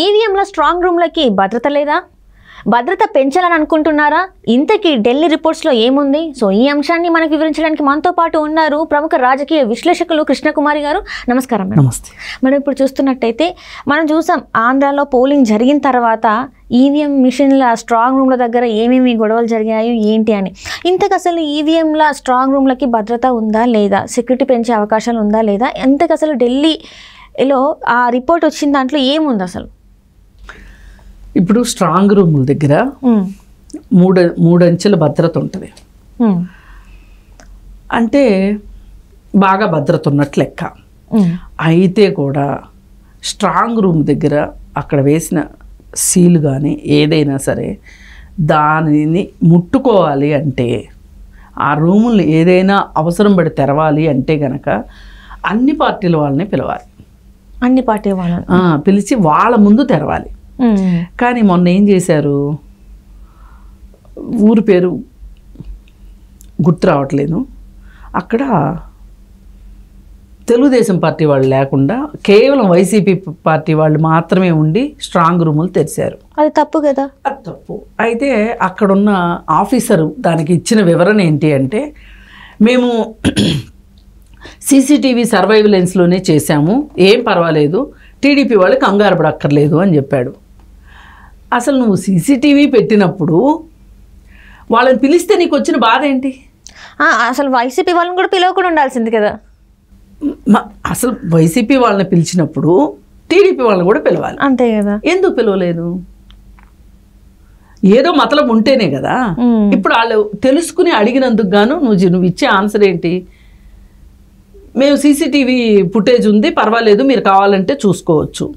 ఈవీఎంల స్ట్రాంగ్ రూమ్లకి భద్రత లేదా? భద్రత పెంచాలని అనుకుంటున్నారా? ఇంతకీ ఢిల్లీ రిపోర్ట్స్లో ఏముంది? సో ఈ అంశాన్ని మనకు వివరించడానికి మనతో పాటు ఉన్నారు ప్రముఖ రాజకీయ విశ్లేషకులు కృష్ణకుమారి గారు. నమస్కారం. నమస్తే. మనం ఇప్పుడు చూస్తున్నట్టయితే మనం చూసాం ఆంధ్రాలో పోలింగ్ జరిగిన తర్వాత ఈవీఎం మిషన్ల స్ట్రాంగ్ రూమ్ల దగ్గర ఏమేమి గొడవలు జరిగాయో ఏంటి అని. ఇంతకు అసలు ఈవీఎంల స్ట్రాంగ్ రూమ్లకి భద్రత ఉందా లేదా, సెక్యూరిటీ పెంచే అవకాశాలు ఉందా లేదా, ఇంతకు అసలు ఢిల్లీలో ఆ రిపోర్ట్ వచ్చిన దాంట్లో ఏముంది అసలు? ఇప్పుడు స్ట్రాంగ్ రూముల దగ్గర మూడంచెల భద్రత ఉంటుంది. అంటే బాగా భద్రత ఉన్నట్లు లెక్క. అయితే కూడా స్ట్రాంగ్ రూమ్ దగ్గర అక్కడ వేసిన సీలు కానీ ఏదైనా సరే దానిని ముట్టుకోవాలి అంటే, ఆ రూములు ఏదైనా అవసరం పడి తెరవాలి అంటే గనక అన్ని పార్టీల వాళ్ళని పిలవాలి. అన్ని పార్టీల వాళ్ళని పిలిచి వాళ్ళ ముందు తెరవాలి. కానీ మొన్న ఏం చేశారు, ఊరి పేరు గుర్తు రావట్లేదు, అక్కడ తెలుగుదేశం పార్టీ వాళ్ళు లేకుండా కేవలం వైసీపీ పార్టీ వాళ్ళు మాత్రమే ఉండి స్ట్రాంగ్ రూములు తెరిచారు. అది తప్పు కదా? అది తప్పు. అయితే అక్కడున్న ఆఫీసరు దానికి ఇచ్చిన వివరణ ఏంటి అంటే, మేము సీసీటీవీ సర్వైలెన్స్లోనే చేశాము, ఏం పర్వాలేదు, టీడీపీ వాళ్ళు కంగారు పడక్కర్లేదు అని చెప్పాడు. అసలు నువ్వు సీసీటీవీ పెట్టినప్పుడు వాళ్ళని పిలిస్తే నీకు వచ్చిన బాధ ఏంటి? అసలు వైసీపీ వాళ్ళని కూడా పిలవకుండా ఉండాల్సింది కదా. అసలు వైసీపీ వాళ్ళని పిలిచినప్పుడు టీడీపీ వాళ్ళని కూడా పిలవాలి, అంతే కదా. ఎందుకు పిలవలేదు? ఏదో మతలబు ఉంటేనే కదా. ఇప్పుడు వాళ్ళు తెలుసుకుని అడిగినందుకు గాను నువ్వు ఇచ్చే ఆన్సర్ ఏంటి? మేము సీసీటీవీ ఫుటేజ్ ఉంది, పర్వాలేదు, మీరు కావాలంటే చూసుకోవచ్చు.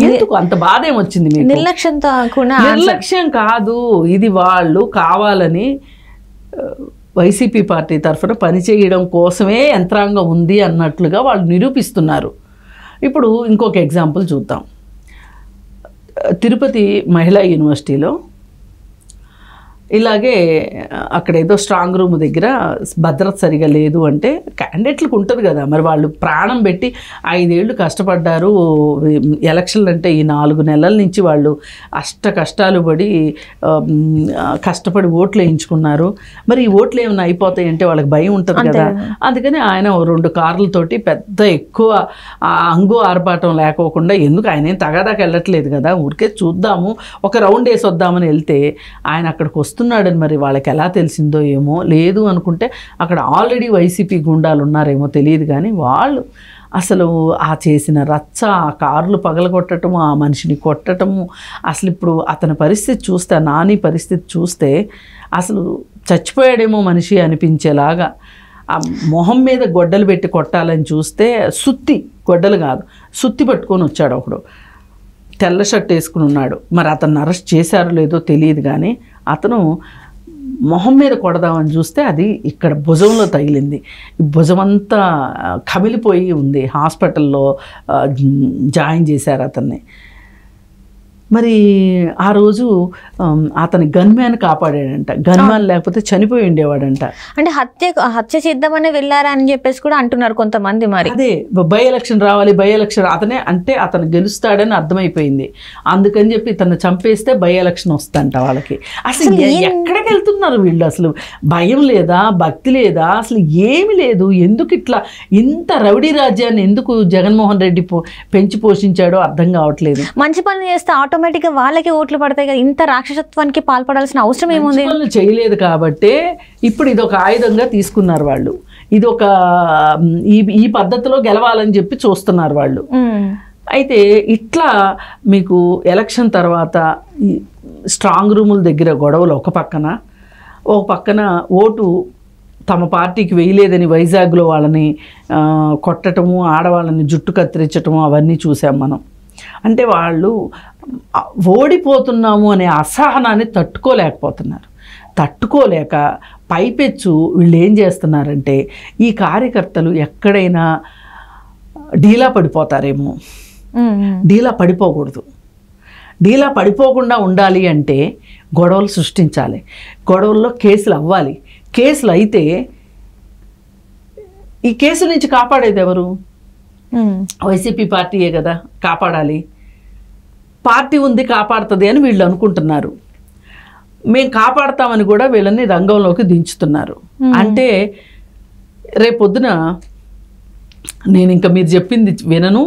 ఎందుకు అంత బాధ ఏమొచ్చింది మీకు? నిర్లక్ష్యంతో. నిర్లక్ష్యం కాదు, ఇది వాళ్ళు కావాలని వైసీపీ పార్టీ తరఫున పనిచేయడం కోసమే యంత్రాంగం ఉంది అన్నట్లుగా వాళ్ళు నిరూపిస్తున్నారు. ఇప్పుడు ఇంకొక ఎగ్జాంపుల్ చూద్దాం. తిరుపతి మహిళా యూనివర్సిటీలో ఇలాగే అక్కడ ఏదో స్ట్రాంగ్ రూమ్ దగ్గర భద్రత సరిగా లేదు అంటే క్యాండిడేట్లకు ఉంటుంది కదా, మరి వాళ్ళు ప్రాణం పెట్టి 5 ఏళ్ళు కష్టపడ్డారు. ఎలక్షన్లు అంటే ఈ 4 నెలల నుంచి వాళ్ళు కష్టాలు పడి కష్టపడి ఓట్లు వేయించుకున్నారు. మరి ఈ ఓట్లు ఏమైనా అయిపోతాయి అంటే వాళ్ళకి భయం ఉంటుంది కదా. అందుకని ఆయన 2 కార్లతోటి పెద్ద ఎక్కువ అంగు ఆర్భాటం లేకోకుండా, ఎందుకు ఆయన ఏం తగాదాకి వెళ్ళట్లేదు కదా, ఊరికే చూద్దాము, ఒక రౌండ్ వేసి వద్దామని వెళ్తే ఆయన అక్కడికి వస్తున్నాడని మరి వాళ్ళకి ఎలా తెలిసిందో ఏమో. లేదు అనుకుంటే అక్కడ ఆల్రెడీ వైసీపీ గుండాలు ఉన్నారేమో తెలియదు, కానీ వాళ్ళు అసలు ఆ చేసిన రచ్చ, ఆ కార్లు పగలగొట్టడము, ఆ మనిషిని కొట్టడము, అసలు ఇప్పుడు అతని పరిస్థితి చూస్తే, నాని పరిస్థితి చూస్తే అసలు చచ్చిపోయాడేమో మనిషి అనిపించేలాగా, ఆ మొహం మీద గొడ్డలు పెట్టి కొట్టాలని చూస్తే గొడ్డలు కాదు, సుత్తి పట్టుకొని వచ్చాడు ఒకడు, తెల్ల షర్ట్ వేసుకుని ఉన్నాడు. మరి అతన్ని అరెస్ట్ చేశారో లేదో తెలియదు, కానీ అతను మొహం మీద కొడదామని చూస్తే అది ఇక్కడ భుజంలో తగిలింది. భుజం అంతా కమిలిపోయి ఉంది. హాస్పిటల్లో జాయిన్ చేశారు అతన్ని. మరి ఆ రోజు అతని గన్మ్యాన్ కాపాడాడంట. గన్మ్యాన్ లేకపోతే చనిపోయి ఉండేవాడంట. అంటే హత్య చేద్దామని వెళ్ళారా అని చెప్పేసి కూడా అంటున్నారు కొంతమంది. మరి అదే బై ఎలక్షన్ రావాలి, బై ఎలక్షన్ అతనే అంటే అతను గెలుస్తాడని అర్థమైపోయింది. అందుకని చెప్పి ఇతను చంపేస్తే బై ఎలక్షన్ వస్తుందంట వాళ్ళకి. అసలు ఎక్కడికి వెళ్తున్నారు వీళ్ళు? అసలు భయం లేదా, భక్తి లేదా, అసలు ఏమి లేదు. ఎందుకు ఇట్లా ఇంత రౌడీ రాజ్యాన్ని ఎందుకు జగన్మోహన్ రెడ్డి పెంచి పోషించాడో అర్థం కావట్లేదు. మంచి పనులు చేస్తే ఆటోమేటిక్గా వాళ్ళకి ఓట్లు పడతాయి కదా. ఇంత రాక్షసత్వానికి పాల్పడాల్సిన అవసరం ఏముంది? చేయలేదు కాబట్టి ఇప్పుడు ఇది ఒక ఆయుధంగా తీసుకున్నారు వాళ్ళు. ఇది ఒక ఈ పద్ధతిలో గెలవాలని చెప్పి చూస్తున్నారు వాళ్ళు. అయితే ఇట్లా మీకు ఎలక్షన్ తర్వాత స్ట్రాంగ్ రూముల దగ్గర గొడవలు ఒక పక్కన ఓటు తమ పార్టీకి వేయలేదని వైజాగ్లో వాళ్ళని కొట్టడము, ఆడవాళ్ళని జుట్టు కత్తిరించటము అవన్నీ చూసాం మనం. అంటే వాళ్ళు ఓడిపోతున్నాము అనే అసహనాన్ని తట్టుకోలేక పైపెచ్చు వీళ్ళు ఏం చేస్తున్నారంటే, ఈ కార్యకర్తలు ఎక్కడైనా డీలా పడిపోతారేమో, డీలా పడిపోకూడదు. డీలా పడిపోకుండా ఉండాలి అంటే గొడవలు సృష్టించాలి, గొడవల్లో కేసులు అవ్వాలి. కేసులు అయితే ఈ కేసుల నుంచి కాపాడేది ఎవరు? వైసీపీ పార్టీయే కదా కాపాడాలి. పార్టీ ఉంది కాపాడుతుంది అని వీళ్ళు అనుకుంటున్నారు. మేము కాపాడతామని కూడా వీళ్ళని రంగంలోకి దించుతున్నారు. అంటే రేపొద్దున నేను ఇంకా మీరు చెప్పింది వినను,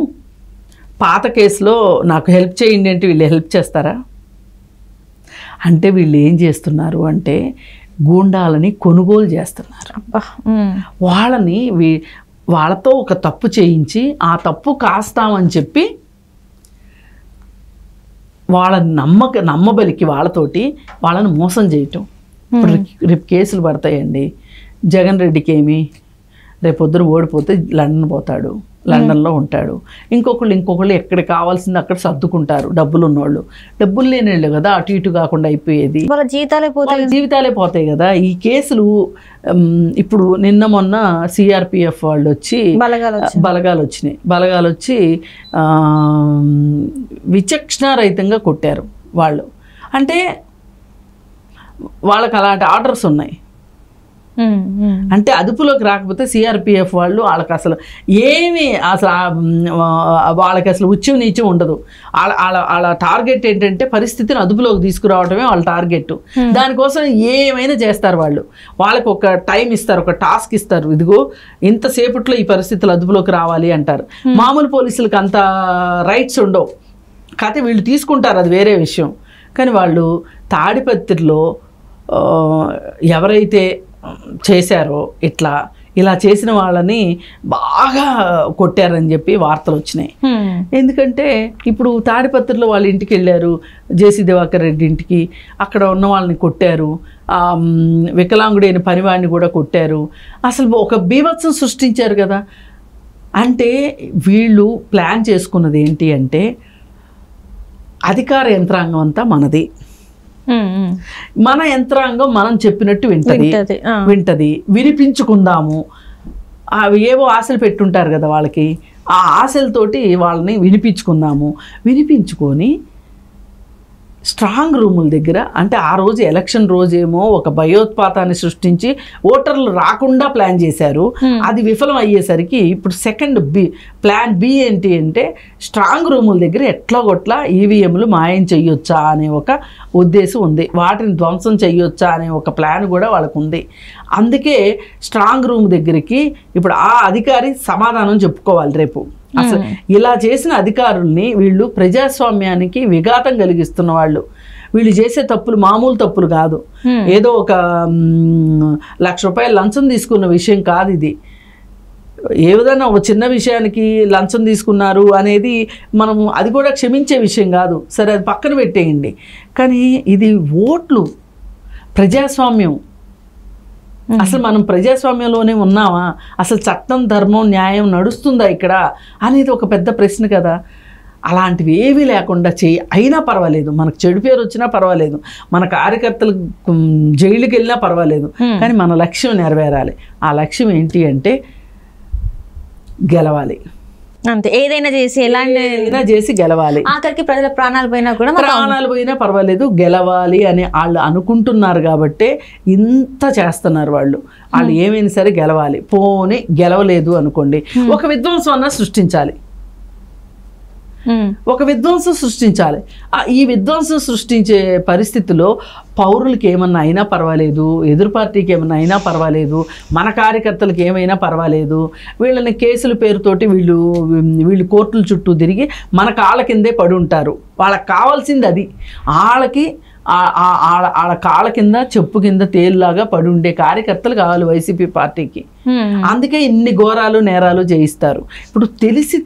పాత కేసులో నాకు హెల్ప్ చేయండి అంటే వీళ్ళు హెల్ప్ చేస్తారా? అంటే వీళ్ళు ఏం చేస్తున్నారు అంటే గూండాలని కొనుగోలు చేస్తున్నారు. వాళ్ళని వాళ్ళతో ఒక తప్పు చేయించి ఆ తప్పు కాస్తామని చెప్పి వాళ్ళని నమ్మబలికి వాళ్ళతోటి వాళ్ళని మోసం చేయటం. ఇప్పుడు రేపు కేసులు పడతాయండి. జగన్ రెడ్డికి ఏమి రేపొద్దున ఓడిపోతే లండన్ పోతాడు, లండన్లో ఉంటాడు. ఇంకొకళ్ళు ఎక్కడ కావాల్సింది అక్కడ సర్దుకుంటారు. డబ్బులు ఉన్నోళ్ళు, డబ్బులు లేని వాళ్ళు కదా అటు ఇటు కాకుండా అయిపోయేది. వాళ్ళ జీవితాలే పోతాయి కదా. ఈ కేసులు ఇప్పుడు నిన్న మొన్న సిఆర్పిఎఫ్ వాళ్ళు వచ్చి బలగాలు వచ్చి విచక్షణారహితంగా కొట్టారు వాళ్ళు. అంటే వాళ్ళకి అలాంటి ఆర్డర్స్ ఉన్నాయి. అంటే అదుపులోకి రాకపోతే సిఆర్పిఎఫ్ వాళ్ళు వాళ్ళకి అసలు ఏమి వాళ్ళకి అసలు ఉచ్యం నీచం ఉండదు. వాళ్ళ టార్గెట్ ఏంటంటే పరిస్థితిని అదుపులోకి తీసుకురావడమే వాళ్ళ టార్గెట్. దానికోసం ఏమైనా చేస్తారు వాళ్ళు. వాళ్ళకి ఒక టైం ఇస్తారు, ఒక టాస్క్ ఇస్తారు. ఇదిగో ఇంతసేపట్లో ఈ పరిస్థితులు అదుపులోకి రావాలి అంటారు. మామూలు పోలీసులకు అంత రైట్స్ ఉండవు. కాకపోతే వీళ్ళు తీసుకుంటారు, అది వేరే విషయం. కానీ వాళ్ళు తాడిపత్రిలో ఎవరైతే చేశారో ఇలా చేసిన వాళ్ళని బాగా కొట్టారని చెప్పి వార్తలు వచ్చినాయి. ఎందుకంటే ఇప్పుడు తాడిపత్రిలో వాళ్ళ ఇంటికి వెళ్ళారు, జేసీ దివాకర్ రెడ్డి ఇంటికి. అక్కడ ఉన్న వాళ్ళని కొట్టారు, వికలాంగుడైన పనివాడిని కూడా కొట్టారు. అసలు ఒక బీభత్సం సృష్టించారు కదా. అంటే వీళ్ళు ప్లాన్ చేసుకున్నది ఏంటి అంటే అధికార యంత్రాంగం అంతా మనది, మన యంత్రాంగం మనం చెప్పినట్టు వింటది, వినిపించుకుందాము. అవి ఏవో ఆశలు పెట్టుంటారు కదా వాళ్ళకి, ఆ ఆశలతోటి వాళ్ళని వినిపించుకొని స్ట్రాంగ్ రూముల దగ్గర, అంటే ఆ రోజు ఎలక్షన్ రోజేమో ఒక భయోత్పాతాన్ని సృష్టించి ఓటర్లు రాకుండా ప్లాన్ చేశారు. అది విఫలం అయ్యేసరికి ఇప్పుడు ప్లాన్ బి ఏంటి అంటే స్ట్రాంగ్ రూముల దగ్గర ఎట్లాగొట్లా ఈవీఎంలు మాయం చెయ్యొచ్చా అనే ఒక ఉద్దేశం ఉంది. వాటిని ధ్వంసం చెయ్యొచ్చా అనే ఒక ప్లాన్ కూడా వాళ్ళకు ఉంది. అందుకే స్ట్రాంగ్ రూమ్ దగ్గరికి ఇప్పుడు ఆ అధికారి సమాధానం చెప్పుకోవాలి రేపు. అసలు ఇలా చేసిన అధికారుల్ని వీళ్ళు ప్రజాస్వామ్యానికి విఘాతం కలిగిస్తున్న వాళ్ళు. వీళ్ళు చేసే తప్పులు మామూలు తప్పులు కాదు. ఏదో ఒక 1,00,000 రూపాయలు లంచం తీసుకున్న విషయం కాదు ఇది. ఏ విధంగా ఒక చిన్న విషయానికి లంచం తీసుకున్నారు అనేది మనము అది కూడా క్షమించే విషయం కాదు. సరే, అది పక్కన పెట్టేయండి. కానీ ఇది ఓట్లు, ప్రజాస్వామ్యం. అసలు మనం ప్రజాస్వామ్యంలోనే ఉన్నామా? అసలు చట్టం, ధర్మం, న్యాయం నడుస్తుందా ఇక్కడ అనేది ఒక పెద్ద ప్రశ్న కదా. అలాంటివి ఏవీ లేకుండా అయినా పర్వాలేదు, మనకు చెడు పేరు వచ్చినా పర్వాలేదు, మన కార్యకర్తలు జైలుకి వెళ్ళినా పర్వాలేదు, కానీ మన లక్ష్యం నెరవేరాలి. ఆ లక్ష్యం ఏంటి అంటే గెలవాలి. అంతే, ఏదైనా చేసి గెలవాలి. ఆఖరికి ప్రజల ప్రాణాలు పోయినా పర్వాలేదు, గెలవాలి అని వాళ్ళు అనుకుంటున్నారు కాబట్టి ఇంత చేస్తున్నారు. వాళ్ళు ఏమైనా సరే గెలవాలి. పోనీ గెలవలేదు అనుకోండి, ఒక విధ్వంసం అన్నా సృష్టించాలి. ఈ విధ్వంసం సృష్టించే పరిస్థితిలో పౌరులకి ఏమన్నా అయినా పర్వాలేదు, ఎదురు పార్టీకి ఏమన్నా అయినా పర్వాలేదు, మన కార్యకర్తలకు ఏమైనా పర్వాలేదు, వీళ్ళని కేసుల పేరుతోటి వీళ్ళు కోర్టుల చుట్టూ తిరిగి మన కాళ్ళ కిందే పడి ఉంటారు. వాళ్ళకి కావాల్సింది అది. వాళ్ళ కాళ్ళ కింద, చెప్పు కింద తేలులాగా పడి ఉండే కార్యకర్తలు కావాలి వైసీపీ పార్టీకి. అందుకే ఇన్ని ఘోరాలు నేరాలు చేయిస్తారు. ఇప్పుడు తెలిసి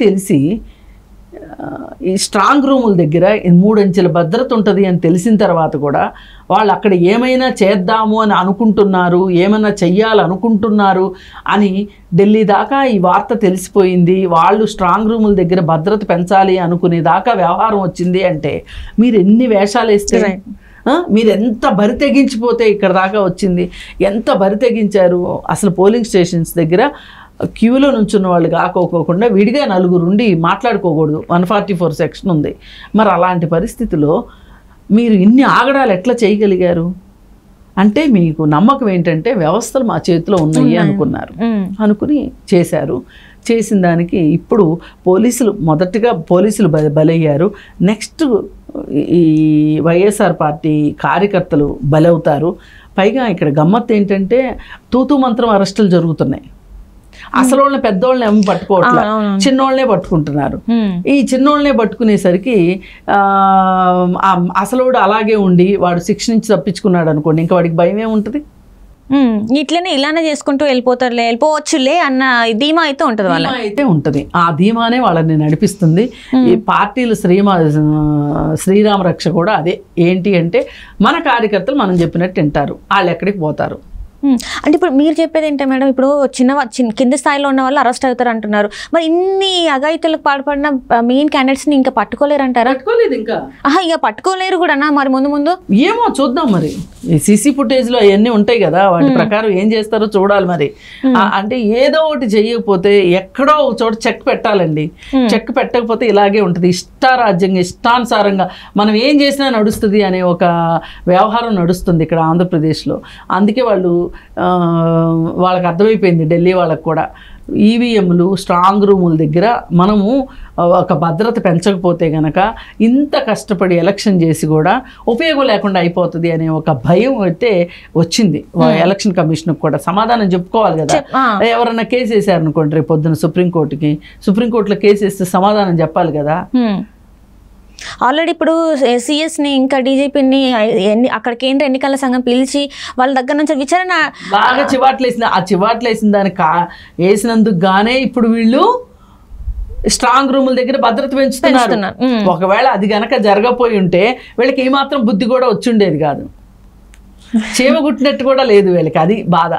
ఈ స్ట్రాంగ్ రూముల దగ్గర 3 అంచెల భద్రత ఉంటుంది అని తెలిసిన తర్వాత కూడా వాళ్ళు అక్కడ ఏమైనా చేద్దాము అని అనుకుంటున్నారు, ఏమైనా చెయ్యాలనుకుంటున్నారు అని ఢిల్లీ దాకా ఈ వార్త తెలిసిపోయింది. వాళ్ళు స్ట్రాంగ్ రూముల దగ్గర భద్రత పెంచాలి అనుకునే దాకా వ్యవహారం వచ్చింది అంటే మీరు ఎన్ని వేషాలు వేస్తే, మీరు ఎంత బరి తెగించిపోతే ఇక్కడ దాకా వచ్చింది. ఎంత బరి తెగించారు. అసలు పోలింగ్ స్టేషన్స్ దగ్గర క్యూలో నుంచున్న వాళ్ళు కాకోకుండా విడిగా 4 ఉండి మాట్లాడుకోకూడదు. 144 సెక్షన్ ఉంది. మరి అలాంటి పరిస్థితిలో మీరు ఇన్ని ఆగడాలు ఎట్లా చేయగలిగారు అంటే మీకు నమ్మకం ఏంటంటే వ్యవస్థలు మా చేతిలో ఉన్నాయి అనుకున్నారు, అనుకుని చేశారు. చేసిన దానికి ఇప్పుడు మొదటగా పోలీసులు బలయ్యారు. నెక్స్ట్ ఈ వైఎస్ఆర్ పార్టీ కార్యకర్తలు బలవుతారు. పైగా ఇక్కడ గమ్మత్తు ఏంటంటే తూతూ మంత్రం అరెస్టులు జరుగుతున్నాయి. అసలు వాళ్ళని పెద్దోళ్ళని ఏమి పట్టుకోవట్లే, చిన్నోళ్ళనే పట్టుకుంటున్నారు. ఈ చిన్నోళ్ళనే పట్టుకునేసరికి అసలోడు అలాగే ఉండి వాడు శిక్ష నుంచి తప్పించుకున్నాడు అనుకోండి, ఇంకా వాడికి భయం ఏముంటుంది? ఇలానే చేసుకుంటూ వెళ్ళిపోవచ్చులే అన్న ధీమా అయితే ఉంటుంది, వాళ్ళ అయితే ఉంటుంది. ఆ ధీమానే వాళ్ళని నడిపిస్తుంది. ఈ పార్టీలు శ్రీరామ రక్ష కూడా అదే. ఏంటి అంటే మన కార్యకర్తలు మనం చెప్పినట్టు వింటారు, వాళ్ళు ఎక్కడికి పోతారు. అంటే ఇప్పుడు మీరు చెప్పేది ఏంటో మేడం, ఇప్పుడు కింద స్థాయిలో ఉన్న వాళ్ళు అరెస్ట్ అవుతారు అంటున్నారు. మరి ఇన్ని అఘాయిత్యాలకు పాల్పడిన మెయిన్ క్యాండిడేట్స్ ని ఇంకా పట్టుకోలేరు అంటారా? పట్టుకోలేదు ఇంకా. ఇక పట్టుకోలేరు కూడా మరి ముందు ఏమో చూద్దాం. మరి ఈ సీసీ ఫుటేజ్ లో అవన్నీ ఉంటాయి కదా, వాటి ప్రకారం ఏం చేస్తారో చూడాలి. మరి అంటే ఏదో ఒకటి చేయకపోతే ఎక్కడో ఒక చోట చెక్ పెట్టాలండి. చెక్ పెట్టకపోతే ఇలాగే ఉంటుంది. ఇష్టారాజ్యంగా ఇష్టానుసారంగా మనం ఏం చేసినా నడుస్తుంది అనే ఒక వ్యవహారం నడుస్తుంది ఇక్కడ ఆంధ్రప్రదేశ్లో. అందుకే వాళ్ళకి అర్థమైపోయింది, ఢిల్లీ వాళ్ళకు కూడా. ఈవీఎంలు స్ట్రాంగ్ రూముల దగ్గర మనము ఒక భద్రత పెంచకపోతే గనక ఇంత కష్టపడి ఎలక్షన్ చేసి కూడా ఉపయోగం లేకుండా అయిపోతుంది అనే ఒక భయం అయితే వచ్చింది ఎలక్షన్ కమిషన్కి కూడా. సమాధానం చెప్పుకోవాలి కదా. ఎవరన్నా కేసు వేసారనుకోండి రేపు పొద్దున సుప్రీంకోర్టులో కేసు వేస్తే సమాధానం చెప్పాలి కదా. ఆల్రెడీ ఇప్పుడు సిఎస్ని ఇంకా డీజీపీని అక్కడ కేంద్ర ఎన్నికల సంఘం పిలిచి వాళ్ళ దగ్గర నుంచి విచారణ బాగా చివాట్లేసింది. ఆ చివాట్లేసిన దానికి వేసినందుకు గానే ఇప్పుడు వీళ్ళు స్ట్రాంగ్ రూముల దగ్గర భద్రత పెంచుతున్నారు. ఒకవేళ అది గనక జరగపోయి ఉంటే వీళ్ళకి ఏమాత్రం బుద్ధి కూడా వచ్చి ఉండేది కాదు. చీమ గుట్టినట్టు కూడా లేదు వీళ్ళకి, అది బాధ.